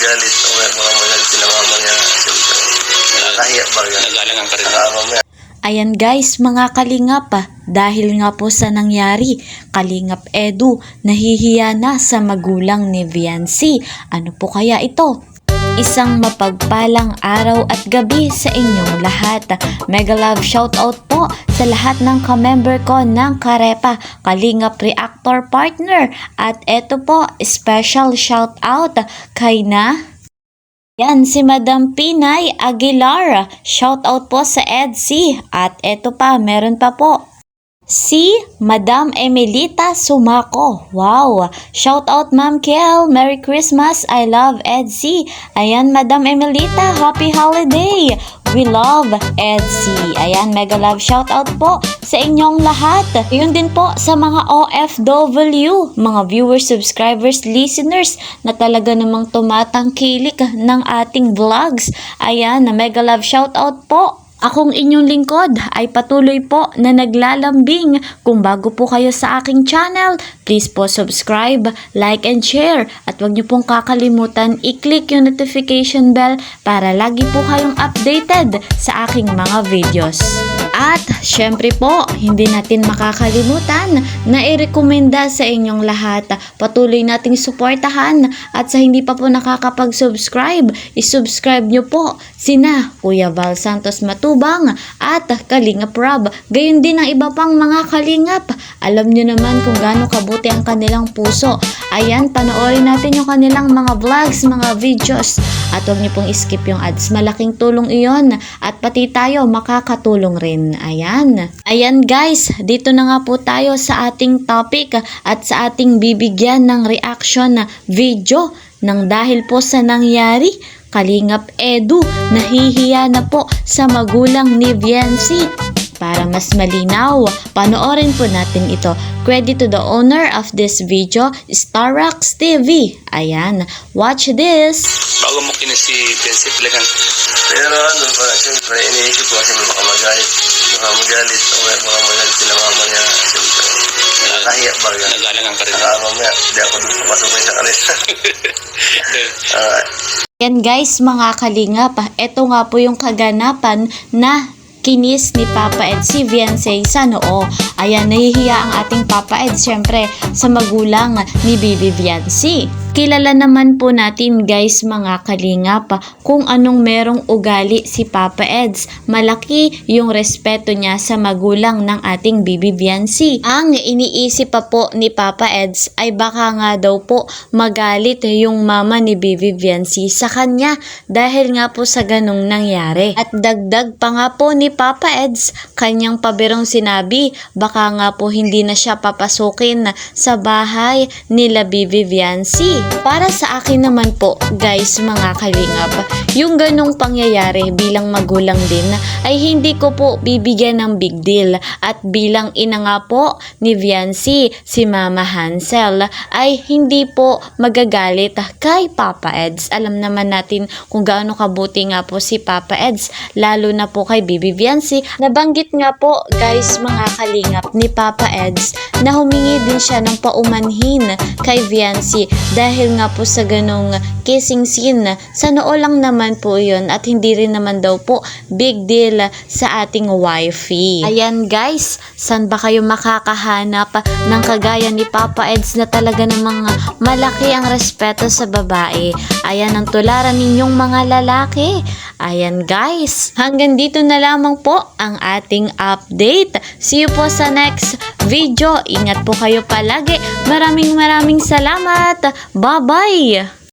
magalit o mga magalit sila mama niya. Siyempre, nakahiya ba yan? Nagalangan ka rin. Mamaya. Ayan guys, mga kalingap, dahil nga po sa nangyari, Kalingap Edu nahihiya na sa magulang ni Viancy. Ano po kaya ito? Isang mapagpalang araw at gabi sa inyong lahat. Mega love shoutout po sa lahat ng ka-member ko ng Karepa Kalingap Reactor Partner. At eto po, special shoutout kay yan, si Madam Pinay Aguilar. Shoutout po sa EDC. At eto pa, meron pa po si Madam Emelita Sumaco. Wow! Shoutout Ma'am Kel. Merry Christmas. I love EDC. Ayan, Madam Emelita. Happy holiday. We love EDC. Ayan, mega love shoutout po sa inyong lahat. Yun din po sa mga OFW, mga viewers, subscribers, listeners na talaga namang tumatangkilik ng ating vlogs. Ayan, mega love shoutout po. Akong inyong lingkod ay patuloy po na naglalambing. Kung bago po kayo sa aking channel, please po subscribe, like, and share. At huwag niyo pong kakalimutan i-click yung notification bell para lagi po kayong updated sa aking mga videos. At syempre po, hindi natin makakalimutan na i-rekomenda sa inyong lahat. Patuloy nating suportahan at sa hindi pa po nakakapag-subscribe, i-subscribe nyo po sina Kuya Val Santos Matubang at Kalingap Rob. Gayon din ang iba pang mga kalingap. Alam nyo naman kung gaano kabuti ang kanilang puso. Ayan, panoorin natin yung kanilang mga vlogs, mga videos. At huwag nyo pong skip yung ads. Malaking tulong iyon. At pati tayo makakatulong rin. Ayan. Ayan guys, dito na nga po tayo sa ating topic at sa ating bibigyan ng reaction na video ng dahil po sa nangyari, Kalingap Edu nahihiya na po sa magulang ni Viancy. Para mas malinaw, panoorin po natin ito. Credit to the owner of this video, Starrox TV. Ayan, watch this. Bago mo kinis si Viancy talagang. Pero ano pa, siyempre, iniisip ko kasi baka magalit. Baka magalit o mga magalit sila mama niya. Siyempre, nakahiya ba yan? Nagalangan ka rin. Mamaya, hindi ako dun sumasumay sa kanila. Yan guys, mga kalingap, ito nga po yung kaganapan na kinis ni Papa Ed si Viancy sa noo. Ayan, nahihiya ang ating Papa Ed syempre sa magulang ni Bibi Viancy. Kilala naman po natin guys mga kalingap kung anong merong ugali si Papa Eds. Malaki yung respeto niya sa magulang ng ating Bibi Viancy. Ang iniisip pa po ni Papa Eds ay baka nga daw po magalit yung mama ni Bibi Viancy sa kanya dahil nga po sa ganong nangyari. At dagdag pa nga po ni Papa Eds, kanyang pabirong sinabi baka nga po hindi na siya papasukin sa bahay nila Bibi Viancy. Para sa akin naman po guys mga kalingap, yung ganong pangyayari bilang magulang din ay hindi ko po bibigyan ng big deal. At bilang ina nga po ni Viancy, si Mama Hansel ay hindi po magagalit kay Papa Eds. Alam naman natin kung gaano kabuti nga po si Papa Eds, lalo na po kay Bibi Viancy. Nabanggit nga po guys mga kalingap ni Papa Eds na humingi din siya ng paumanhin kay Viancy dahil nga po sa ganong kissing scene. Sa noo lang naman po yun at hindi rin naman daw po big deal sa ating wifey. Ayan guys, saan ba kayo makakahanap ng kagaya ni Papa Eds na talaga namang malaki ang respeto sa babae? Ayan ang tularan ninyong mga lalaki. Ayan guys, hanggang dito na lamang po ang ating update. See you po sa next video. Ingat po kayo palagi. Maraming salamat. Bye-bye!